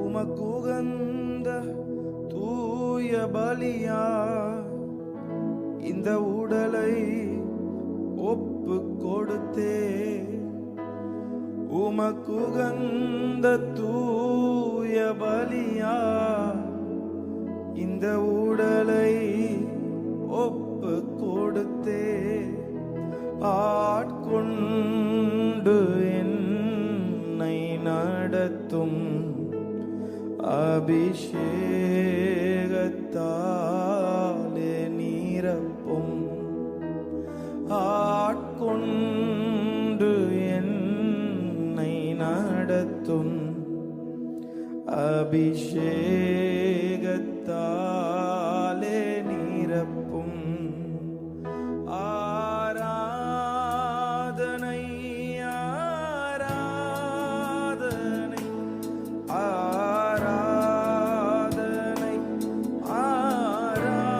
உமக்குகந்த தூய பலியா இந்த உடலை ஒப்பு கொடுத்தே. உமக்குகந்த தூய பலியா இந்த உடலை ஒப்பு கொடுத்தே. ஆட்கொண்டு என்னை நடத்தும் அபிஷேகத்தாலே நிரப்பும். ஆட்கொண்டு என்னை நடத்தும் அபிஷேகத்தாலே நிரப்பும். ஆராதனை ஆராதனை ஆராதனை ஆராதனை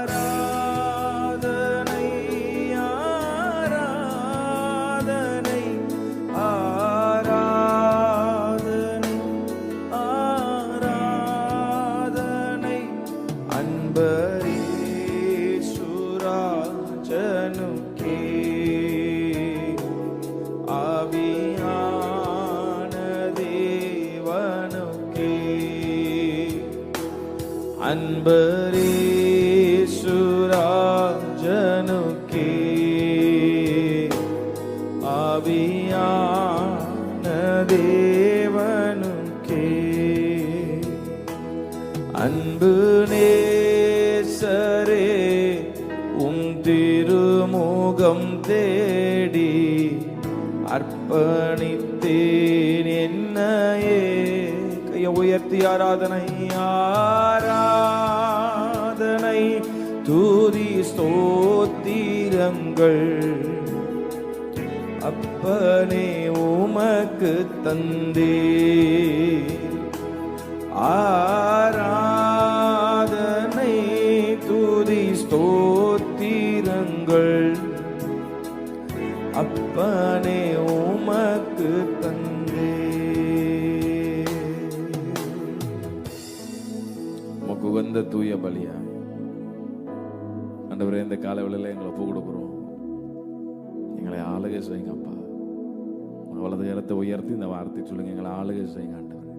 ஆராதனை ஆராதனை ஆராதனை ஆராதனை அன்பரீசுராஜனுக்கே. ஆவியான தேவனுக்கே. அன்பரீசுராஜனுக்கே. ஆவியான தேவனுக்கே. அன்பு நேசரே திருமுகம் தேடி அர்ப்பணித்தேன் என்னையே. கையை உயர்த்தி ஆராதனை ஆராதனை துதி ஸ்தோத்திரங்கள் அப்பனே உமக்கு தந்தே. ஆராதனை துதி ஸ்தோத்திரங்கள் அப்பனே உமக்கு தந்தே. உமக்கு உகந்த தூய பலியா ஆண்டவரே, இந்த காலவெளியில எங்களை ஒப்பு கொடுக்குறோம். எங்களை ஆளுகை செய்யுங்க அப்பா. வலது கரத்தை உயர்த்தி இந்த வார்த்தை சொல்லுங்க, எங்களை ஆளுகை செய்யுங்க ஆண்டவரே.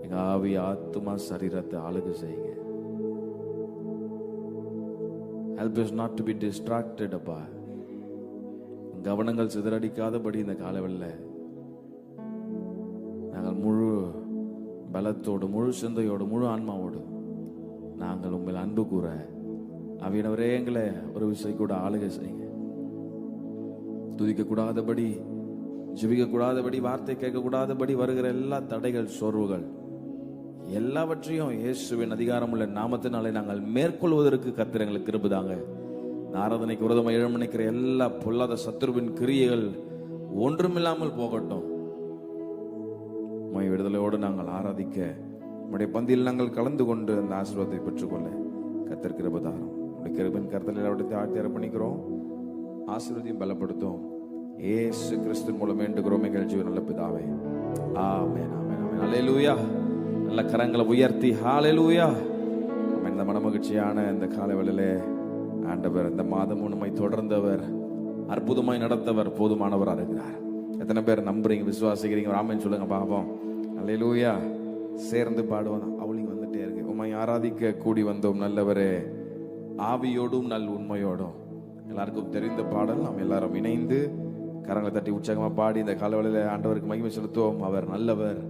எங்க ஆவி ஆத்மா சரீரத்தை ஆளுகை செய்யுங்க. Help us not to be distracted அப்பா. கவனங்கள் சிதறடிக்காதபடி இந்த காலவெளியில நாங்கள் முழு பலத்தோடு முழு சிந்தையோடு முழு ஆன்மாவோடு நாங்கள் உங்கள் அன்பு கூற அவையினவரே எங்களை ஒரு விஷயம் கூட ஆளுகை செய்யுங்க. துதிக்க கூடாதபடி, ஜெபிக்க கூடாதபடி, வார்த்தை கேட்க கூடாதபடி வருகிற எல்லா தடைகள், சோர்வுகள் எல்லாவற்றையும் இயேசுவின் அதிகாரமுள்ள நாமத்தினாலே நாங்கள் மேற்கொள்வதற்கு கர்த்தர் எங்களுக்கு கிருபைதாங்க. ஆராதனைக்கு விரோதமாக எழுமணிக்கிற எல்லா பொல்லாத சத்துருவின் கிரியைகள் ஒன்றுமில்லாமல் போகட்டும். விடுதலையோடு நாங்கள் ஆராதிக்க நம்முடைய பந்தியில் நாங்கள் கலந்து கொண்டு அந்த ஆசீர்வாதத்தை பெற்றுக்கொள்ள கர்த்தர் கிருபைதாரும். கிருபையின் கர்த்தரில் அவருடைய ஆழ்த்தி அர்ப்பணிக்கிறோம். ஆசீர்வாதத்தையும் பலப்படுத்தும். இயேசு கிறிஸ்துவின் மூலம் வேண்டுகிறோம் எங்கள் ஜீவன் நல்ல பிதாவே. ஆமென் ஆமென் ஆமென். அல்லேலூயா. நல்ல கரங்களை உயர்த்தி ஹalleluya. இந்த மனமகிழ்ச்சியான இந்த காலைவேளையிலே ஆண்டவர் இந்த மாதம் நம்மை தொடர்ந்தவர், அற்புதமாய் நடத்தவர், போதுமானவராக இருக்கிறார். எத்தனை பேர் நம்புறீங்க, விசுவாசிக்கிறீங்க? ஆமென் சொல்லுங்க பாப்போம். அல்லேலூயா. சேர்ந்து பாடுவோம். அவளிங்க வந்துட்டே இருக்கு. உம்மை ஆராதிக்க கூடி வந்தோம் நல்லவரே, ஆவியோடும் நல் உண்மையோடும். எல்லாருக்கும் தெரிந்த பாடல். நாம் எல்லாரும் இணைந்து கரங்களை தட்டி உற்சாகமா பாடி இந்த காலவெளியில ஆண்டவருக்கு மகிமை செலுத்துவோம். அவர் நல்லவர்,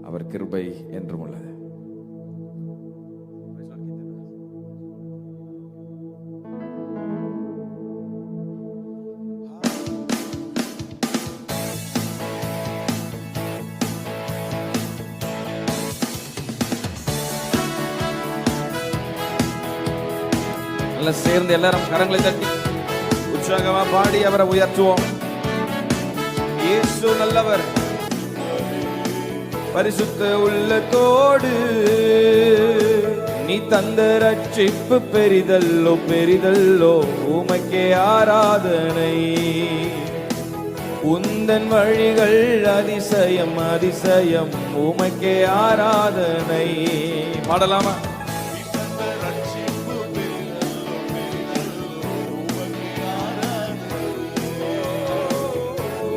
அவர் கிருபை என்றும் உள்ளது. சேர்ந்து எல்லாரும் கரங்களை தட்டி உற்சாகமா பாடி அவரை உயர்த்துவோம். இயேசு நல்லவர். பரிசுத்த உள்ளத்தோடு நீ தந்த ரட்சிப்பு பெரிதல்லோ பெரிதல்லோ, உமக்கே ஆராதனை. உந்தன் வழிகள் அதிசயம் அதிசயம், உமக்கே ஆராதனை. பாடலாமா?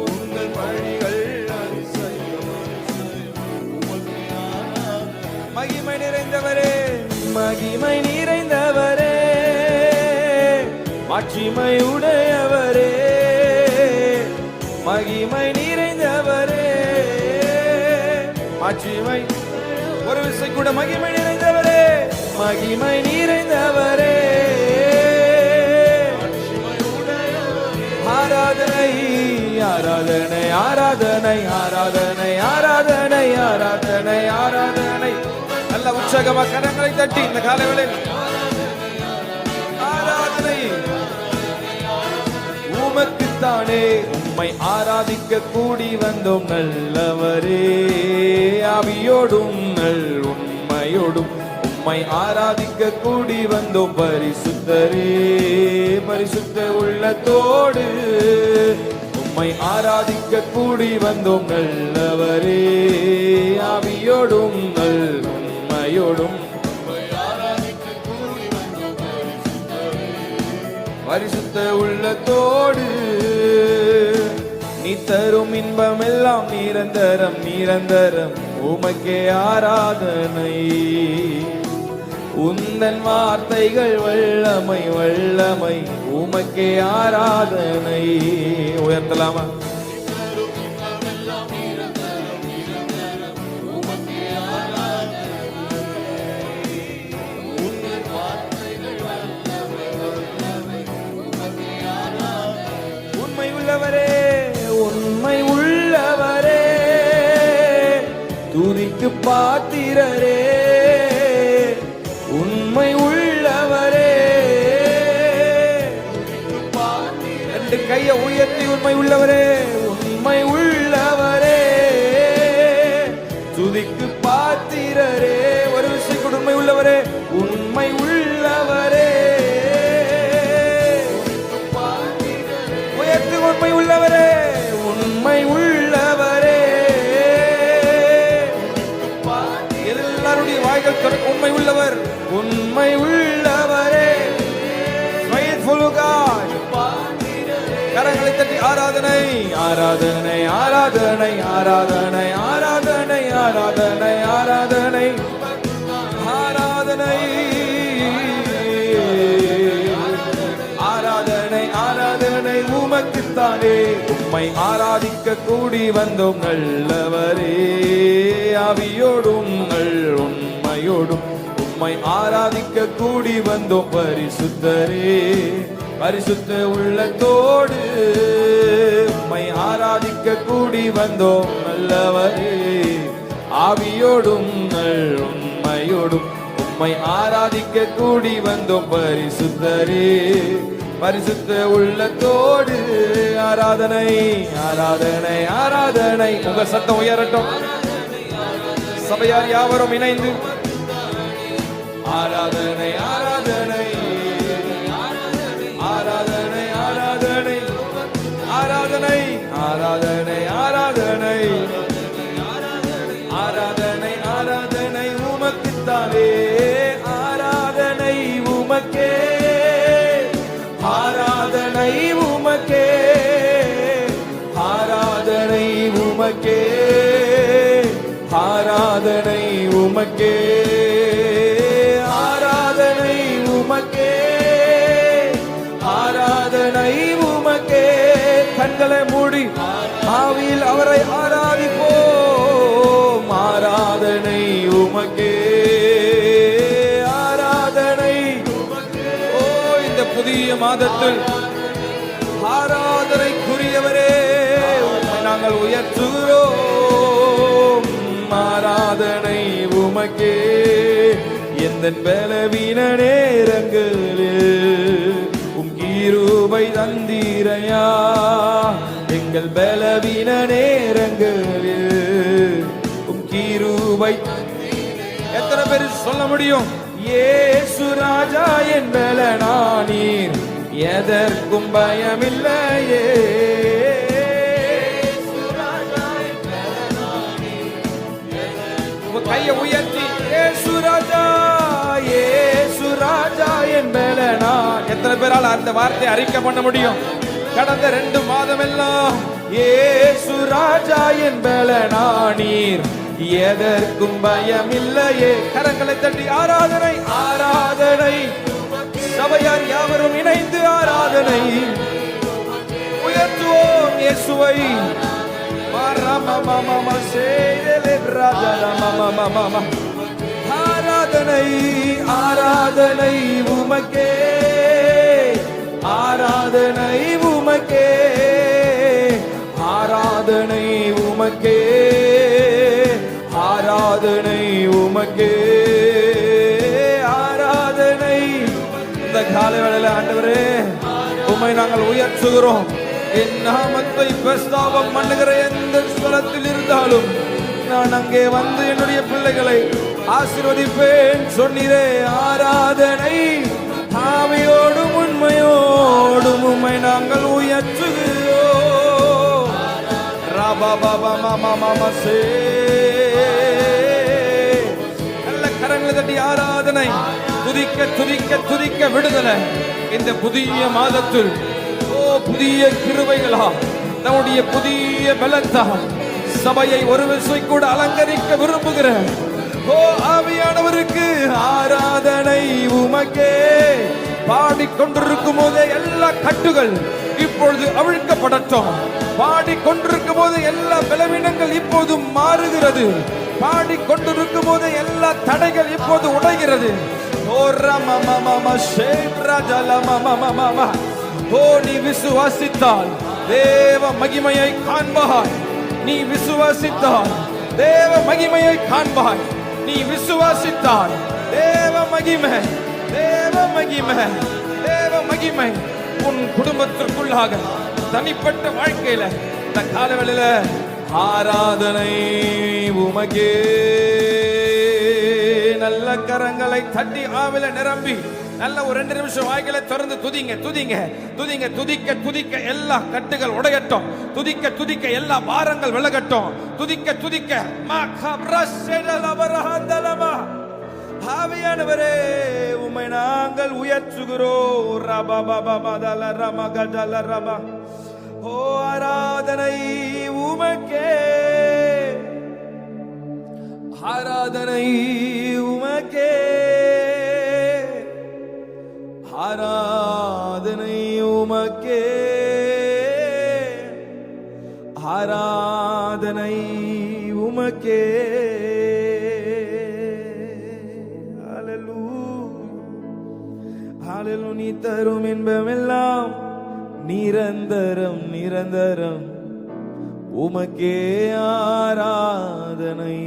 உந்தன் வழிகள் அதிசயம் மகிமை நிறைந்தவரே, மகிமை நிறைந்தவரே, மாட்சிமை உடையவரே, மகிமை நிறைந்தவரே, மாட்சிமை. ஒரு விசை கூட மகிமை நிறைந்தவரே, மகிமை நிறைந்தவரே, ஆராதனை ஆராதனை ஆராதனை ஆராதனை ஆராதனை ஆராதனை ஆராதனை. நல்ல உற்சாகமா கரங்களை தட்டி இந்த காலவேளையில் ஆராதனை உமக்குத்தானே. உம்மை ஆராதிக்க கூடி வந்தோம் நல்லவரே, ஆவியோடும் நல் உண்மையோடும் உம்மை ஆராதிக்க கூடி வந்தோம் பரிசுத்தரே. பரிசுத்த உள்ளத்தோடு உம்மை ஆராதிக்க கூடி வந்தோம் நல்லவரே, ஆவியோடும் நல் உண்மையோடும் பரிசுத்த உள்ளத்தோடு. நீ தரும் இன்பம் எல்லாம் நிரந்தரம் நிரந்தரம், உமக்கே ஆராதனை. உந்தன் வார்த்தைகள் வல்லமை வல்லமை, உமக்கே ஆராதனை. உயர்த்தலாமா? உண்மை உள்ளவரே, துதிக்கு பாத்திரரே, உண்மை உள்ளவரே. ரெண்டு கையை உயர்த்தி உண்மை உள்ளவரே, உண்மை உள்ளவரே, துதிக்கு பாத்திரரே. ஒரு விஷயம் உண்மை உள்ளவரே, உண்மை உள்ளவரே, உயர்த்தி உண்மை உள்ளவரே, உண்மை உள்ளவரே. எல்லாருடைய வாய்கள் திறக்க உண்மை உள்ளவர், உண்மை உள்ளவரே. faithful God. கரங்களை தட்டி ஆராதனை ஆராதனை ஆராதனை ஆராதனை ஆராதனை ஆராதனை ஆராதனை ஆராதனை ஆராதனை ஆராதனை உமக்குத்தானே. உம்மை ஆராதிக்க கூடி வந்தோம் நல்லவரே, ஆவியோடும் நல் உண்மையோடும் உம்மை ஆராதிக்க கூடி வந்தோம் பரிசுத்தரே. பரிசுத்த உள்ளத்தோடு உம்மை ஆராதிக்க கூடி வந்தோம் நல்லவரே, ஆவியோடும் நல் உண்மையோடும் உம்மை ஆராதிக்க கூடி வந்தோம் பரிசுத்தரே. பரிசுத்த உள்ளத்தோடு ஆராதனை ஆராதனை ஆராதனை. உங்க சத்தம் உயரட்டும். சபையார் யாவரும் இணைந்து ஆராதனை ஆராதனை ஆராதனை ஆராதனை ஆராதனை ஆராதனை ஆராதனை ஆராதனை ஆராதனை உமக்குத்தானே. ஆராதனை உமக்கே, ஆராதனை உமக்கே, ஆராதனை உமக்கே, ஆராதனை உமக்கே, ஆராதனை உமக்கே, ஆராதனை உமக்கே. கண்களை மூடி ஆவியில் அவரை ஆராதிப்போம். ஆராதனை உமக்கே, ஆராதனை. ஓ, இந்த புதிய மாதத்தில் ஆராதனைக்குரியவரே நாங்கள் உயர்த்துகிறோம். ஆராதனை உமக்கே. எந்த பலவீன நேரங்களில் உம் கிருபை தந்தீரையா. எங்கள் பலவீன நேரங்களில் உம் கிருபை. எத்தனை பேர் சொல்ல முடியும்? இயேசு ராஜா என் பலனானீர், எதற்கும் பயமில்லையே. கையை உயர்த்தி இயேசு ராஜா, இயேசு ராஜா என் மேலனா. எத்தனை பேரால் அந்த வார்த்தையை அறிக்கை பண்ண முடியும்? கடந்த 2 மாதம் எல்லாம் இயேசு ராஜா என் மேலனா, நீர் எதற்கும் பயம் இல்லையே. கரங்களை தட்டி ஆராதனை, ஆராதனை. சபையார் யாவரும் இணைந்து ஆராதனை உயர்த்துவோம் இயேசுவை. ஆராதனை, ஆராதனை உமக்கே, ஆராதனை உமக்கே, ஆராதனை உமக்கே, ஆராதனை உமக்கே, ஆராதனை. இந்த காலை வேளையில ஆண்டவரே உம்மை நாங்கள் உயர்த்துகிறோம். என் நாமத்தை பிரஸ்தாபம் பண்ணுகிற எந்த ஸ்தலத்தில் இருந்தாலும் நான் அங்கே வந்து என்னுடைய பிள்ளைகளை ஆசீர்வதிப்பேன் சொன்னீரே. ஆராதனை ஆவியோடும் உண்மையோடும் உம்மை நாங்கள் உயர்த்துகிறோம். நல்ல கரங்களை தட்டி ஆராதனை. துதிக்க துதிக்க துதிக்க விடுதலை இந்த புதிய மாதத்தில். புதிய கிருபைகளா, நம்முடைய புதிய பலத்தால் சபையை ஒரு விசை கூட அலங்கரிக்க விரும்புகிற ஆவியானவருக்கு ஆராதனை உமக்கே. பாடிக்கொண்டிருக்கும் போதே எல்லா கட்டுகள் இப்பொழுது அவிழ்க்கப்படட்டும். பாடிக்கொண்டிருக்கும் போது எல்லா பலவீனங்கள் இப்போது மாறுகிறது. பாடிக்கொண்டிருக்கும் போது எல்லா தடைகள் இப்போது உடைகிறது. நீ விசுவாசித்தால் தேவ மகிமையை காண்பாய். நீ விசுவாசித்தால் தேவ மகிமையை காண்பாய். நீ விசுவாசித்தால் தேவ மகிமை, தேவ மகிமை, தேவ மகிமை உன் குடும்பத்திற்குள்ளாக தனிப்பட்ட வாழ்க்கையில இந்த காலவெளியில ஆராதனை உமக்கே. நல்ல கரங்களை தட்டி ஆவில நிரம்பி நல்ல ஒரு 2 நிமிஷம் வாய்களை திறந்து துதிங்க, துதிங்க, துதிங்க. துதிக்க துதிக்க எல்லா கட்டுகள் உடையட்டும். துதிக்க துதிக்க எல்லா பாரங்கள் விலகட்டும். துதிக்க துதிக்க ஆவியானவரே உம்மை நாங்கள் உயர்த்துகிறோம். ஓ ஆராதனை உமக்கே, ஆராதனை உமக்கே, ஆராதனை உமக்கே, ஆராதனை உமக்கே. ஹல்லேலூயா, நீ தரும் இன்பமெல்லாம் நிரந்தரம், நிரந்தரம் உமக்கே ஆராதனை.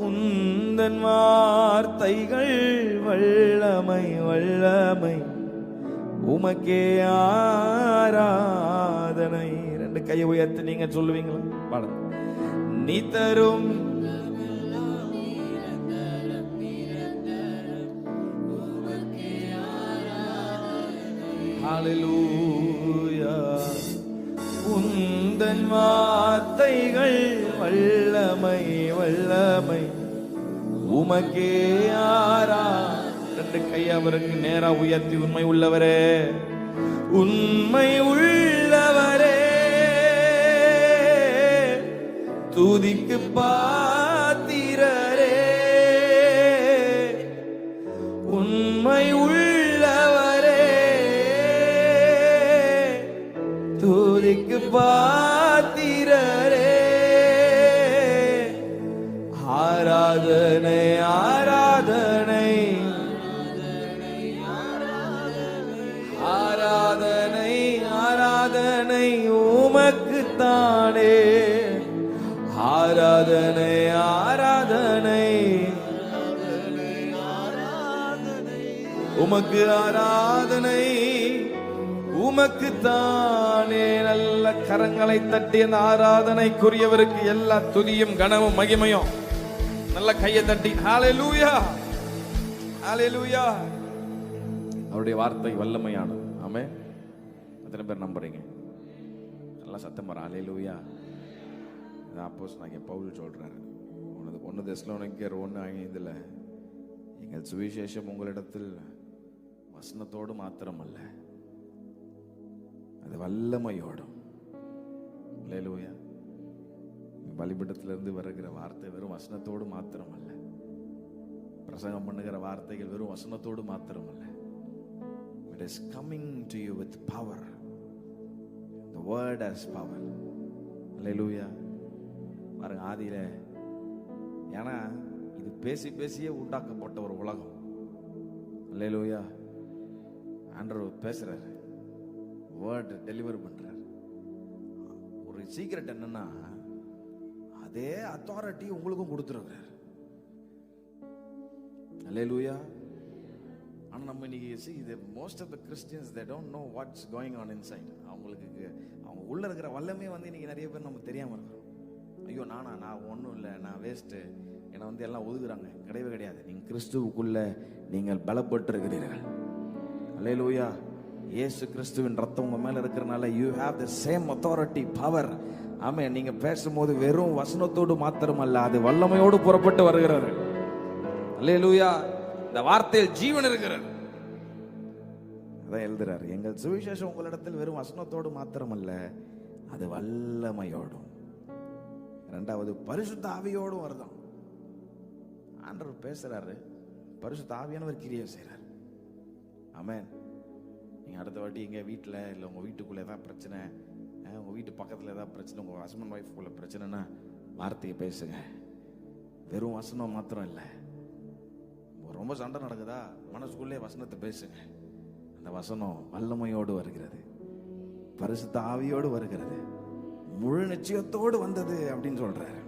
உந்தன் வார்த்தைகள் வல்லமை, வல்லமை உமக்கே ஆராதனை. 2 கையை உயர்த்தி நீங்க சொல்லுவீங்களா? பாடுங்க. நீ தரும் ஹல்லேலூயா. உந்தன் வார்த்தைகள் வல்லமை, வல்லமை உமக்கே ஆரா. 2 கையை அவருக்கு நேரா உயர்த்தி உண்மை உள்ளவரே, உண்மை உள்ளவரே, துதிக்கு பாத்திரரே. உண்மை உள்ளவரே, துதிக்கு பாத்திரரே. ஆராதனை, ஆராதனை, ஆராதனை, ஆராதனை உமக்குத்தானே. ஆராதனை, ஆராதனை உமக்கு, ஆராதனை உமக்குத்தானே. நல்ல கரங்களை தட்டி அந்த ஆராதனைக்குரியவருக்கு எல்லா துதியும் கனமும் மகிமையும். நல்ல கையை தட்டி ஹல்லேலூயா, ஹல்லேலூயா. அவருடைய வார்த்தை வல்லமையானது. ஆமென். எத்தனை பேர் நம்புறீங்க? நல்லா சத்தம் வர ஹல்லேலூயா. அப்போஸ்தலனாகிய பவுல் சொல்றாரு, 1 தெசலோனிக்கேயர் 1:5, எங்கள் சுவிசேஷம் உங்களிடத்தில் வசனத்தோடு மாத்திரமல்ல, அது வல்லமையோடும். அல்லேலூயா. பலிபீடத்திலிருந்து வருகிற வார்த்தை வெறும் வசனத்தோடு மாத்திரமல்ல, பிரசங்கம் பண்ணுகிற வார்த்தைகள் வெறும் வசனத்தோடு மாத்திரமல்ல, it is coming to you with power. The word has power. அல்லேலூயா. பாருங்க, ஆதியில, ஏன்னா இது பேசி பேசியே உண்டாக்கப்பட்ட ஒரு உலகம். அல்லேலூயா. ஆண்டவர் பேசுறாரு, வேர்ட் டெலிவர் பண்றாரு. ஒரு சீக்ரெட் என்னன்னா, அதே அத்தாரிட்டி உங்களுக்கும் கொடுத்துருக்கிறார். அல்லேலூயா. ஆனா நம்ம இன்னைக்கு see the most of the Christians, they don't know what's going on inside. அவங்களுக்கு அவங்க உள்ள இருக்கிற வல்லமே இன்னைக்கு நிறைய பேர் நம்ம தெரியாம இருக்கிறோம். ஐயோ நான் ஒன்றும் இல்லை, நான் வேஸ்ட், என்னை எல்லாம் ஒதுக்குறாங்க. கிடையவே கிடையாது. நீங்கள் கிறிஸ்துவுக்குள்ள நீங்கள் பலப்பட்டு இருக்கிறீர்கள். அல்லேலூயா. இயேசு கிறிஸ்துவின் ரத்தம் உங்க மேல இருக்கிறனால you have the same authority, power. ஆமென். நீங்க பேசும்போது வெறும் வசனத்தோடு மாத்திரமல்ல, அது வல்லமையோடு புறப்பட்டு வருகிறது. அல்லேலூயா. இந்த வார்த்தையில் ஜீவன் இருக்கிறது. அதான் எழுதுறாரு, எங்கள் சுவிசேஷம் உங்களிடத்தில் வெறும் வசனத்தோடு மாத்திரமல்ல, அது வல்லமையோடும், இரண்டாவது பரிசுத்த ஆவியோடும் வருதான். ஆண்டவர் பேசுறாரு, பரிசுத்த ஆவியானவர் கிரியை செய்றார். ஆமென். நீங்க அடுத்த வாட்டி எங்க வீட்டுல இல்ல உங்க வீட்டுக்குள்ள ஏதாவது பிரச்சனை, உங்க வீட்டு பக்கத்துல ஏதாவது பிரச்சனை, உங்க ஹஸ்பண்ட் ஒய்ஃப்குள்ள பிரச்சனைனா வார்த்தையை பேசுங்க. வெறும் வசனம் மாத்திரம் இல்லை. ரொம்ப சண்டை நடக்குதா, மனசுக்குள்ளே வசனத்தை பேசுங்க. அந்த வசனம் வல்லமையோடு வருகிறது, பரிசுத்த ஆவியோடு வருகிறது, முழு நிச்சயத்தோடு வந்தது அப்படின்னு சொல்றாரு.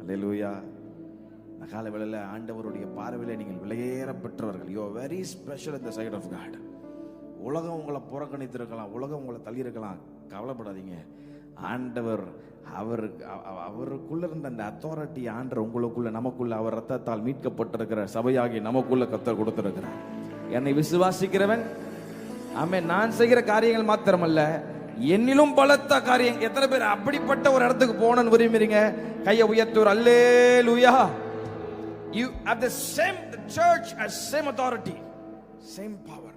அல்லேலூயா. இந்த கால வேளையில ஆண்டவருடைய பார்வையில நீங்கள் விலையேற பெற்றவர்கள். You are very special in the sight of God. உலகம் உங்களை புறக்கணித்திருக்கலாம், உலகம் உங்களை தள்ளியிருக்கலாம், கவலைப்படாதீங்க. ஆண்டவர் அவருக்குள்ள இருந்த அந்த அத்தாரிட்டி ஆண்டவர் உங்களுக்குள்ள, நமக்குள்ள அவர் ரத்தத்தால் மீட்கப்பட்டிருக்கிற சபையாகி நமக்குள்ள கர்த்தர் கொடுத்திருக்கிறார். என்னை விசுவாசிக்கிறவன், ஆமென், நான் செய்கிற காரியங்கள் மாத்திரமல்ல, என்னிலும் பலத்த காரியம். எத்தனை பேர் அப்படிப்பட்ட ஒரு இடத்துக்கு போகணும்னு விரும்புறீங்க? கையை உயர்த்துவர். அல்லேலூயா. You have the church has same authority, same power.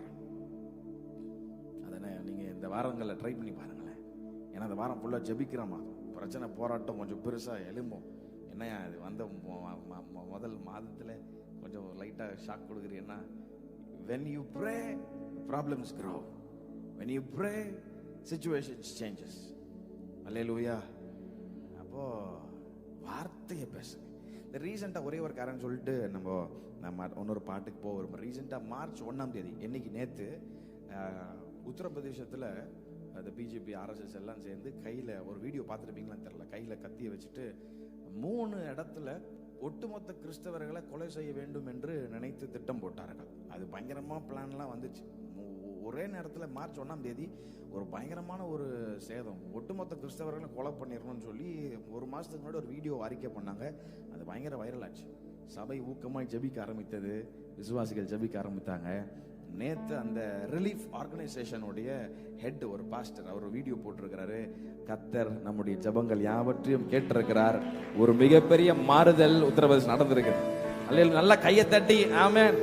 அதனை நீங்க இந்த வாரங்களை ட்ரை பண்ணி பாருங்களேன். ஏன்னா இந்த வாரம் ஃபுல்லா ஜெபிக்கிறோமா, பிரச்சனை போராட்டம் கொஞ்சம் பெருசா எழும்பும். என்னையா இது வந்த முதல் மாதத்துல கொஞ்சம் லைட்டா shock கொடுக்குறீங்கன்னா, when you pray problems grow, when you pray situations changes. அல்லேலூயா. அப்போ வார்த்தையை பேசுங்க. இந்த ரீசெண்டா ஒரே ஒரு காரணம் சொல்லிட்டு நம்ம இன்னொரு பாட்டுக்கு போவோம். ரீசெண்டா மார்ச் 1 என்னைக்கு, நேத்து உத்தரப்பிரதேசத்துல அந்த பிஜேபி RSS எல்லாம் சேர்ந்து கையில ஒரு வீடியோ பார்த்துருப்பீங்களான்னு தெரியல, கையில கத்தியை வச்சுட்டு 3 இடத்துல ஒட்டுமொத்த கிறிஸ்தவர்களை கொலை செய்ய வேண்டும் என்று நினைத்து திட்டம் போட்டார்கள். அது பயங்கரமா பிளான்லாம் வந்துச்சு. ஒரே நேரத்தில் மார்ச் 1 ஒரு பயங்கரமான ஒரு சேதம், ஒட்டுமொத்த கிறிஸ்தவர்களை கொலை பண்ணிடணும்னு சொல்லி ஒரு மாசத்துக்கு முன்னாடி ஒரு வீடியோ அறிக்கை பண்ணாங்க. அது பயங்கர வைரல் ஆச்சு. சபை ஊக்கமாய் ஜெபிக்க ஆரம்பித்தது, விசுவாசிகள் ஜெபிக்க ஆரம்பித்தாங்க. நேத்து அந்த ரிலீஃப் ஆர்கனைசேஷனுடைய ஹெட் ஒரு பாஸ்டர் அவர் வீடியோ போட்டிருக்கிறாரு. கர்த்தர் நம்முடைய ஜெபங்கள் யாவற்றையும் கேட்டிருக்கிறார். ஒரு மிகப்பெரிய மாறுதல் உத்தரப்பிரதேசம் நடந்திருக்கிறது. அல்லேலூயா. நல்ல கையை தட்டி ஆமென்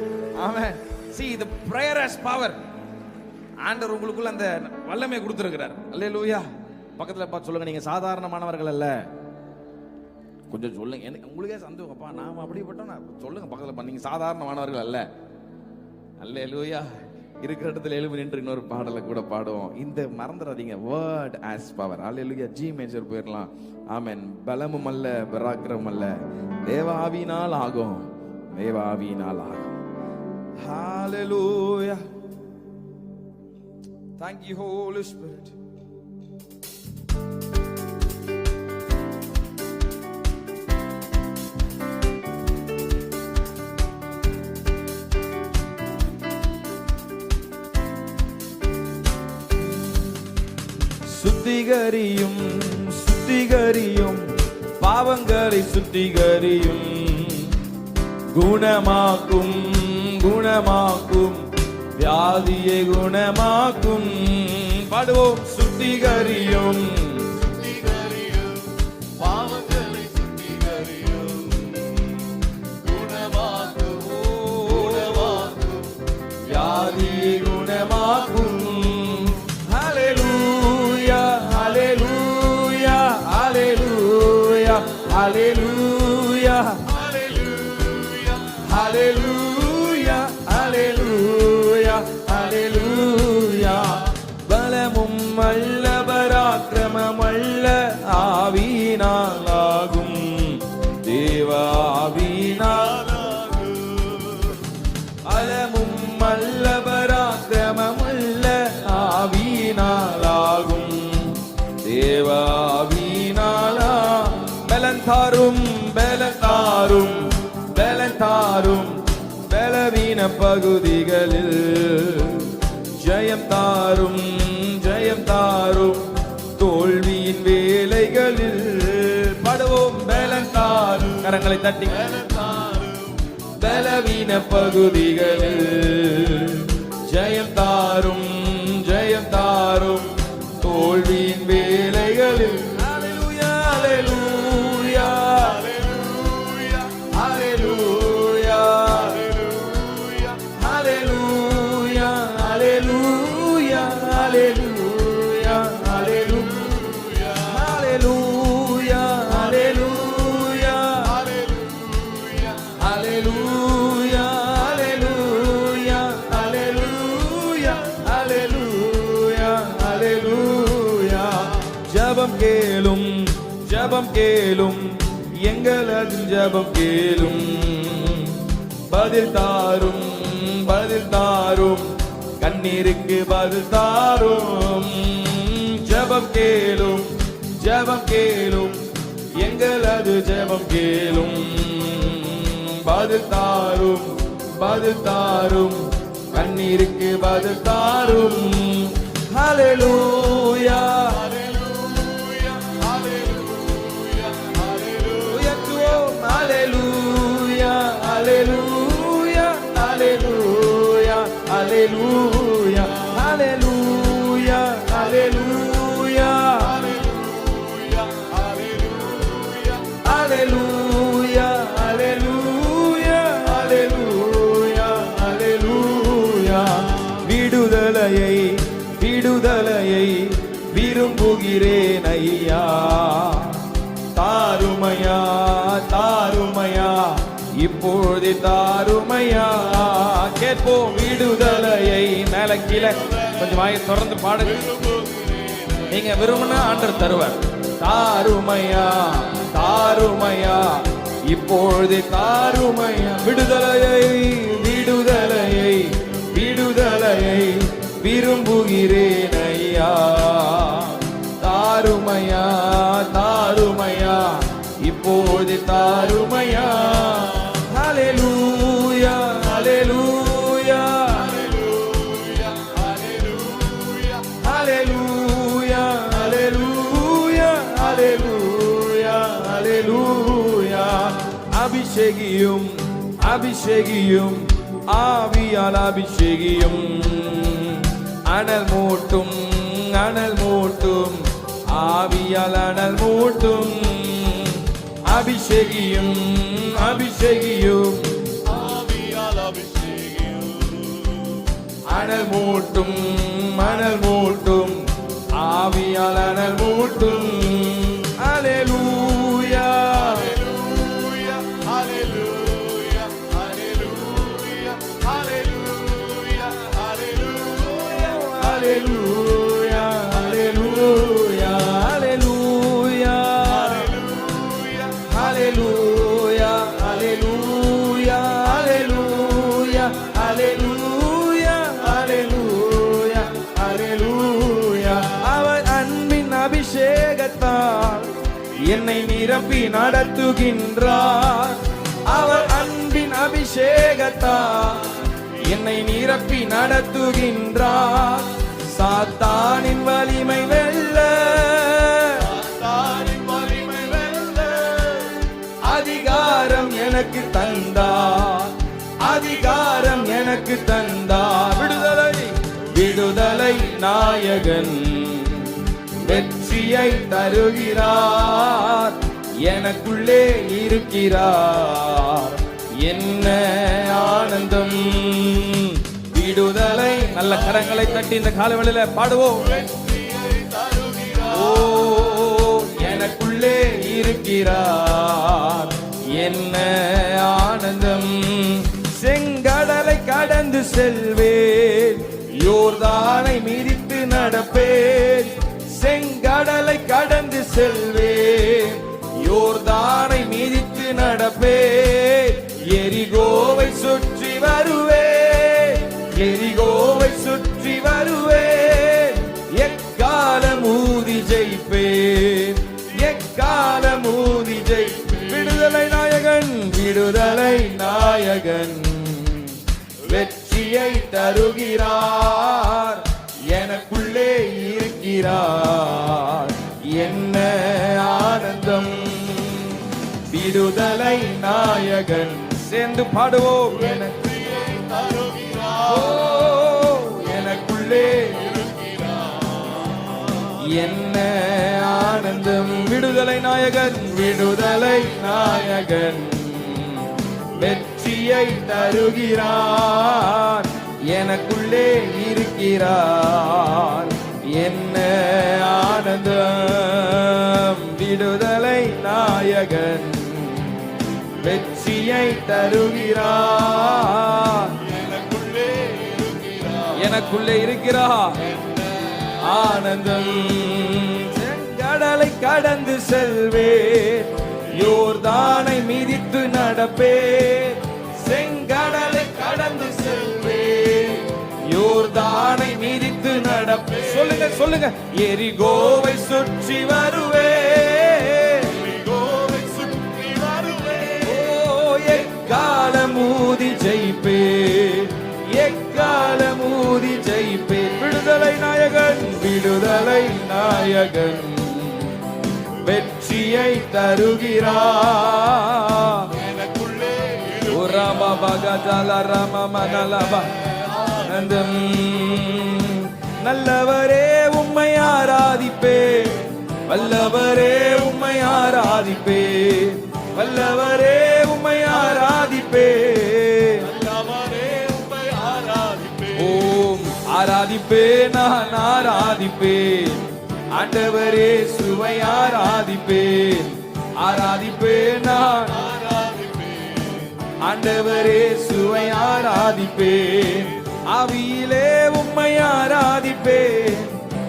ஆமென். See, the prayer has power. ஆண்டவர் உங்களுக்குள்ள அந்த வல்லமை கொடுத்திருக்கிறார். அல்லேலூயா. பக்கத்துல பார்த்து சொல்லுங்க, நீங்க சாதாரணமானவர்கள் அல்ல. கொஞ்சம் சொல்லுங்க, எனக்கு உங்களுக்கே சந்தோஷப்பா, நாம அப்படிப்பட்டோம் சொல்லுங்க பக்கத்துல, நீங்க சாதாரணமானவர்கள் அல்ல. அல்லேலூயா. இருக்கிற இடத்துல எழும்பி நின்று இன்னொரு பாடலை கூட பாடுவோம். இந்த மறந்துடாதீங்க, word has power. Hallelujah. G major போயிடலாம். ஆமென். பலமும் அல்ல பராக்கிரமும் அல்ல, தேவாவியினால் ஆகும், தேவாவியினால் ஆகும். ஹalleluya. Thank you, Holy Spirit. சுத்திகரியும் சுத்திகரியும் பாவங்களை சுத்திகரியும், குணமாக்கும் குணமாக்கும் வியாதியை குணமாக்கும். பாடுவோம். சுத்திகரியும் சுத்திகரியும் பாவங்களை வியாதியை குணமாக்கும். ஹல்லேலூயா ஹல்லேலூயா ஹல்லேலூயா ஹல்லேலூயா ஹல்லேலூயா ஹல்லேலூயா ஹல்லேலூயா. பலமும் அல்ல பராக்கிரமம் அல்ல ஆவியினாலாகும், தேவ ஆவியினாலாகும். பலமும் அல்ல பராக்கிரமம் அல்ல ஆவியினாலாகும், தேவ ஆவியினாலா. பலன் தாரும் பலன் தாரும் பலன் தாரும், பலவீன பகுதிகளில் ஜெயம் தாரும் ஜெயம் தாரும், தோல்வியின் வேலைகளில் படுவோம். பலன் தாரும், கரங்களை தட்டி பலவீன பகுதிகளில் ஜெயம் தாரும் ஜெயம் தாரும், தோல்வியின் வேலைகளில். ஹல்லேலூயா ஹல்லேலூயா ஹல்லேலூயா ஹல்லேலூயா ஹல்லேலூயா ஹல்லேலூயா ஹல்லேலூயா ஹல்லேலூயா ஹல்லேலூயா ஹல்லேலூயா ஹல்லேலூயா ஹல்லேலூயா ஹல்லேலூயா. ஜெபம் கேளும் ஜெபம் கேளும் எங்களது ஜெபம் கேளும், பதில் தாரும் பதில் தாரும், கண்ணீருக்கு பதில் தாரும். ஜெபம் கேளும் ஜெபம் கேளும் எங்களது ஜெபம் கேளும், பதில் தாரும் பதில் தாரும், கண்ணீருக்கு பதில் தாரும். ஹல்லேலூயா ஹல்லேலூயா ஹல்லேலூயா ஹல்லேலூயா ஹல்லேலூயா ஹல்லேலூயா ஹல்லேலூயா ஹல்லேலூயா ஹல்லேலூயா ஹல்லேலூயா ஹல்லேலூயா ஹல்லேலூயா ஹல்லேலூயா. விடுதலையை விடுதலையை விரும்புகிறேன் ஐயா, தாருமையா தாருமையா இப்பொழுது தாருமையா. கேட்போம் விடுதலையை. மேல கீழே கொஞ்சம் வாயை திறந்து பாடுங்க. நீங்க விரும்பினா ஆண்டவர் தருவார். தாருமையா தாருமையா இப்பொழுது தாருமையா. விடுதலையை விடுதலையை விடுதலையை விரும்புகிறேன் ஐயா, தாருமையா தாருமையா இப்போது தாருமையா. ஹல்லேலூயா ஹல்லேலூயா ஹல்லேலூயா ஹல்லேலூயா ஹல்லேலூயா ஹல்லேலூயா ஹல்லேலூயா. அபிஷேகியும் அபிஷேகியும் ஆவியால் அபிஷேகியும், அனல் மூட்டும் அனல் மூட்டும் ஆவியால் அனல் மூட்டும். அபிஷேகியும் அபிஷேகியும் ஆவியால் அபிஷேகியும், அனல் மூட்டும் அனல் மூட்டும் ஆவியால் அனல் மூட்டும். ஹல்லேலூயா ஹல்லேலூயா ஹல்லேலூயா ஹல்லேலூயா ஹல்லேலூயா ஹல்லேலூயா ஹல்லேலூயா ஹல்லேலூயா ஹல்லேலூயா ஹல்லேலூயா ஹல்லேலூயா ஹல்லேலூயா ஹல்லேலூயா. அவர் அன்பின் அபிஷேகத்தால் என்னை நிரப்பி நடத்துகின்றார். அவர் அன்பின் அபிஷேகத்தால் என்னை நிரப்பி நடத்துகின்றார். சாத்தானின் வலிமை வெல்ல அதிகாரம் எனக்கு தந்தார், அதிகாரம் எனக்கு தந்தார். விடுதலை விடுதலை நாயகன் வெற்றியை தருகிறார், எனக்குள்ளே இருக்கிறார். என்ன ஆனந்தம்! விடுதலை நல்ல கரங்களை தட்டி இந்த காலவெளியில பாடுவோம். ஓ, எனக்குள்ளே இருக்கிறார், என்ன ஆனந்தம். செங்கடலை கடந்து செல்வேன், யோர்தானை மிதித்து நடப்பேன். செங்கடலை கடந்து செல்வேன், யோர்தானை மிதித்து நடப்பேன். எரிகோவை சுற்றி வருவேன், எரிகோவை சுற்றி வருவேன். எக்காலம் ஊதி ஜெயிப்பேன், எக்காலம் ஊதி ஜெயிப்பேன். விடுதலை நாயகன், விடுதலை நாயகன் வெற்றியை தருகிறார், எனக்குள்ளே இருக்கிறார், என்ன ஆனந்தம். விடுதலை நாயகன் சேர்ந்து பாடுவோம். எனக்குள்ளே என்ன ஆனந்தம். விடுதலை நாயகன், விடுதலை நாயகன் வெற்றியை தருகிறார், எனக்குள்ளே இருக்கிறார், என்ன ஆனந்தம். விடுதலை நாயகன் வெற்றியை தருகிறார், எனக்குள்ளே இருக்கிறார், ஆனந்தம். செங்கடலை கடந்து செல்வேன், யோர்தானை மிதித்து நடப்பேன். செங்கடலை கடந்து செல்வேன், யோர்தானை மிதித்து நடப்பேன். சொல்லுங்க சொல்லுங்க. எரிகோவை சுற்றி வருவேன், எரிகோவை சுற்றி வருவேன். ஓ, எக்காலம் ஊதி ஜெயிப்பேன், எக்காலம் ஊதி ஜெயிப்பேன். விடுதலை நாயகன், விடுதலை நாயகன் வெற்றியை தருகிறார், எனக்குள்ளே ஆனந்தம். நல்லவரே உம்மை ஆராதிப்பேன், வல்லவரே உம்மை ஆராதிப்பேன், வல்லவரே உம்மை ஆராதிப்பேன், வல்லவரே உம்மை ஆராதிப்பேன். ஓம் ஆராதிப்பேன், நான் ஆராதிப்பேன். ஆண்டவரே சுவை ஆராதிப்பேன், ஆராதிப்பேன் நான் ஆராதிப்பேன். ஆண்டவரே சுவை ஆராதிப்பேன். ஆவியிலே உம்மை ஆராதிப்பேன்,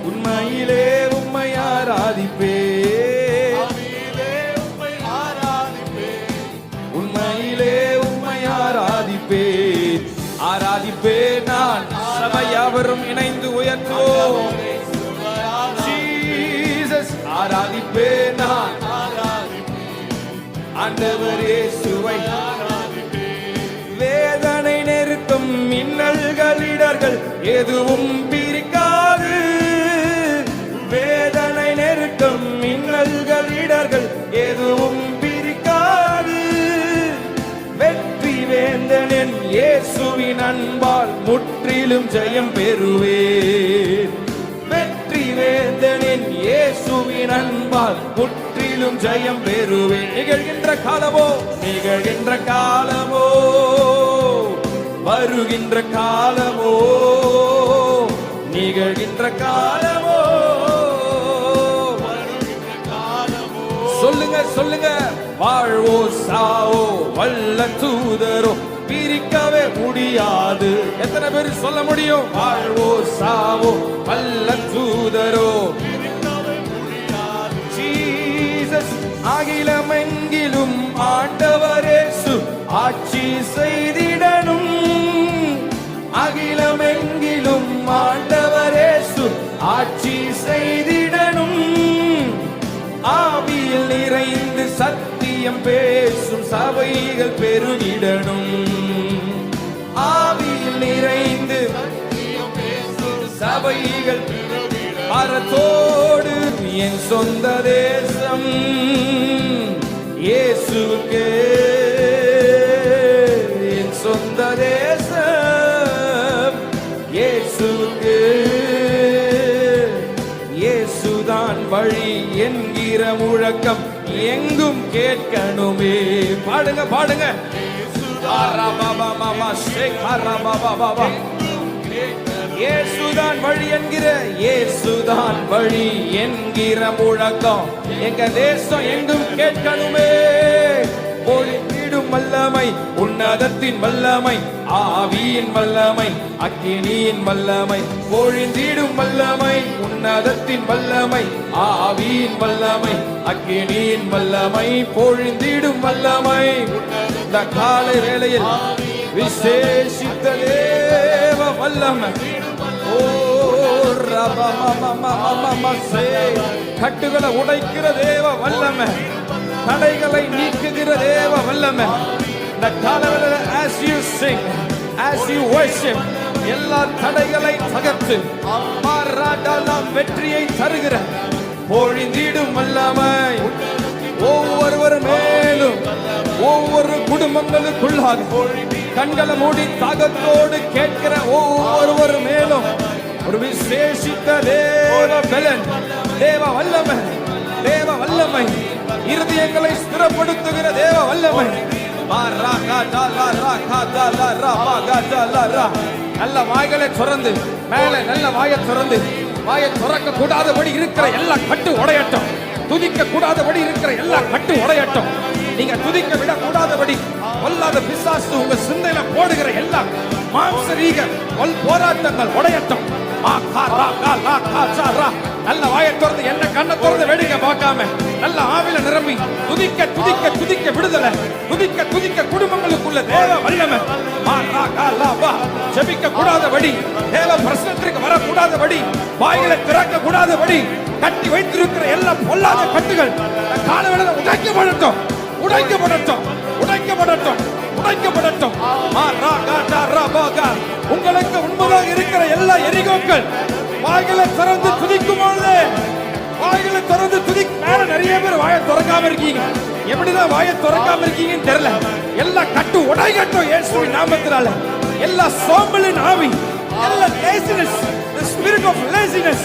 உண்மையிலே உம்மை ஆராதிப்பேன். ஆவியிலே உம்மை ஆராதிப்பேன், உண்மையிலே உம்மை ஆராதிப்பேன். ஆராதிப்பேன் நான். சபையாவரும் இணைந்து உயர்த்துவோம். ஆராதிப்பேன் நான், ஆண்டவரே சுவை ஆராதிப்பேன். வேதனை நெருக்கம் மின்னல்கள் இடர்கள் எதுவும் பிரிக்காது. வேதனை நெருக்கம் மின்னல்கள் இடர்கள் எதுவும் பிரிக்காது. வெற்றி வேந்தனின் இயேசுவின் அன்பால் முற்றிலும் ஜெயம் பெறுவேன். வெற்றி வேந்தனின் இயேசுவின் அன்பால் முற்றிலும் ஜெயம் பெறுவேன். நிகழ்கின்ற காலமோ, நிகழ்கின்ற காலமோ, வருகின்ற காலமோ, நிகழ்கின்ற காலமோ, வருகின்ற காலமோ. சொல்லுங்க சொல்லுங்க. வாழ்வோ சாவோ வல்ல தூதரோ பிரிக்கவே முடியாது. எத்தனை பேர் சொல்ல முடியும்? வாழ்வோ சாவோ வல்ல தூதரோ பிரிக்கவே முடியாது. ஜீசஸ் அகிலமெங்கிலும் ஆண்டவரேசு ஆட்சி செய்திடணும். அகிலமெங்கிலும் ஆண்டவரேசு ஆட்சி செய்திடணும். ஆவியில் நிறைந்து சத்தியம் பேசும் சபைகள் பெருகிடணும். ஆவியில் நிறைந்து சத்தியம் பேசும் சபைகள் மரத்தோடு என் சொந்த தேசம் இயேசுக்கே. என் சொந்த தேசம் இயேசுக்கே. இயேசுதான் வழி என்கிற முழக்கம் எங்கும் கேட்கணுமே. பாடுங்க பாடுங்க. இயேசுதான் வழி என்கிற இயேசுதான் வழி என்கிற முழக்கம் எங்க தேசம் எங்கும் கேட்கணுமே. பொழிந்திடும் வல்லமை, உன்னதத்தின் வல்லமை, ஆவியின் வல்லமை, அக்கினியின் வல்லமை. பொழிந்திடும் வல்லமை, உன்னதத்தின் வல்லமை, ஆவியின் வல்லமை, அக்கினியின் வல்லமை. பொழிந்திடும் வல்லமை இந்த காலை வேளையில் விசேஷித்த தேவ வல்லமை. ஓ ரபமமமமமசே, கட்டுகளை உடைக்கிற தேவ வல்லமை, தடைகளை நீக்குகிற தேவ வல்லமை. இந்த காலவெளியில as you sing, as you worship, எல்லா தடைகளை தகர்த்து மாறாடலாம் வெற்றியை தருகிற பொழிந்திடும் வல்லமை ஒவ்வொருவர் மேலும், ஒவ்வொரு குடும்பங்களுக்குள்ளாக கண்களை மூடி தாகத்தோடு கேட்கிற ஒவ்வொருவர் மேலும் ஒரு விசேஷித்த தேவ பலன், தேவ வல்லமை, தேவ வல்லமை, இருதயங்களை ஸ்திரப்படுத்துகிற தேவ வல்லமை. நல்ல வாய்களை திறந்து மேல, நல்ல வாயை திறந்து, வாயை திறக்க கூடாதபடி இருக்கிற எல்லா கட்டு உடையட்டும். துதிக்க கூடாதபடி இருக்கிற எல்லா கட்டு உடையட்டும். நீங்க துதிக்க விட கூடாதபடி கொல்லாத பிசாசு உங்க சிந்தையில போடுகிற எல்லா மாம்சரீக போராட்டங்கள் உடையட்டும். நல்ல வாயை திறந்து, என்ன கண்ணை திறந்து வேடிக்கை பார்க்காம நல்ல ஆவில நிரம்பி துதிக்க துதிக்க துதிக்க விடுதலை, துதிக்க துதிக்க குடும்பங்களுக்குள்ள தேவ வல்லமை. ஜெபிக்க கூடாதபடி, தேவ பிரசனத்திற்கு வரக்கூடாதபடி, வாயில திறக்க கூடாதபடி கட்டி வைத்திருக்கிற எல்லா பொல்லாத கட்டுகள் காலவேளை உடைக்கப்படட்டும், உடைக்கப்படட்டும், உடைக்கப்படட்டும், உடைக்கப்படட்டும். உங்களுக்கு உண்மையாக இருக்கிற எல்லா எரிகோக்கள் வாய்களை திறந்து துதிக்கும் பொழுது, வாய்களை திறந்து துதிக்க மேல நிறைய பேர் வாயை திறக்காம இருக்கீங்க. எப்படிதான் வாயை திறக்காம இருக்கீங்கன்னு தெரியல. எல்லா கட்டு உடைகட்டும் இயேசுவின் நாமத்தினால. எல்லா சோம்பலின் ஆவி, எல்லா laziness, the spirit of laziness,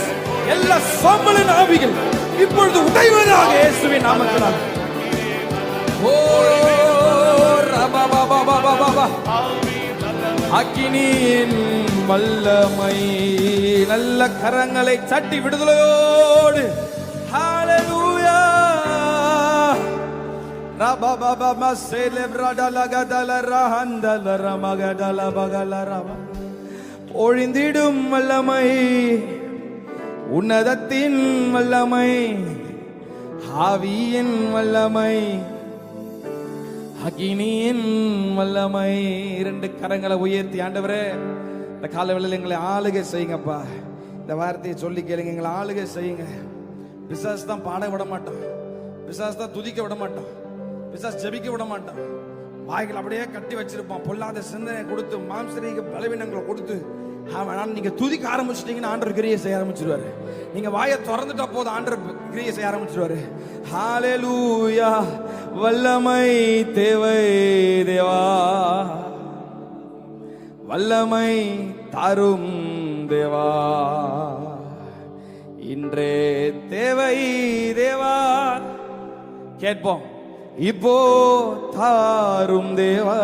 எல்லா சோம்பலின் ஆவிகள் இப்பொழுது உடைவதாக இயேசுவின் நாமத்தினால. ஓ ரபபபபபப, அக்கினியின் வல்லமை. நல்ல கரங்களை தட்டி விடுதலையோடு ஹalleluya. ரபபபப செலப்ரடலகதலரஹந்தலரமகதலபகலரம. பொழிந்திடும் வல்லமை, உன்னதத்தின் வல்லமை, ஆவியின் வல்லமை, அக்கினியின் வல்லமை. இரண்டு கரங்களை உயர்த்தி, ஆண்டவரே இந்த காலவேளையில் எங்களை ஆளுகை செய்யுங்கப்பா. இந்த வார்த்தையை சொல்லி கேளுங்க, எங்களை ஆளுகை செய்யுங்க. பிசாசு தான் பாட விட மாட்டான், பிசாசு தான் துதிக்க விட மாட்டான், பிசாசு ஜெபிக்க விட மாட்டான். வாய்கள் அப்படியே கட்டி வச்சிருப்பான், பொல்லாத சிந்தனை கொடுத்து, மாம்சரீக பலவீனங்களை கொடுத்து. நீங்க துதிக்க ஆரம்பிச்சிட்டீங்கன்னா ஆண்டவர் கிரியை செய்ய ஆரம்பிச்சிருவாரு. நீங்க வாயை திறந்துட்டா போது ஆண்டவர் கிரியை செய்ய ஆரம்பிச்சிருவாரு. ஹalleluya. வல்லமை தேவை தேவா, வல்லமை தாரும் தேவா, இன்றே தேவை தேவா. கேட்போம், இப்போ தாரும் தேவா.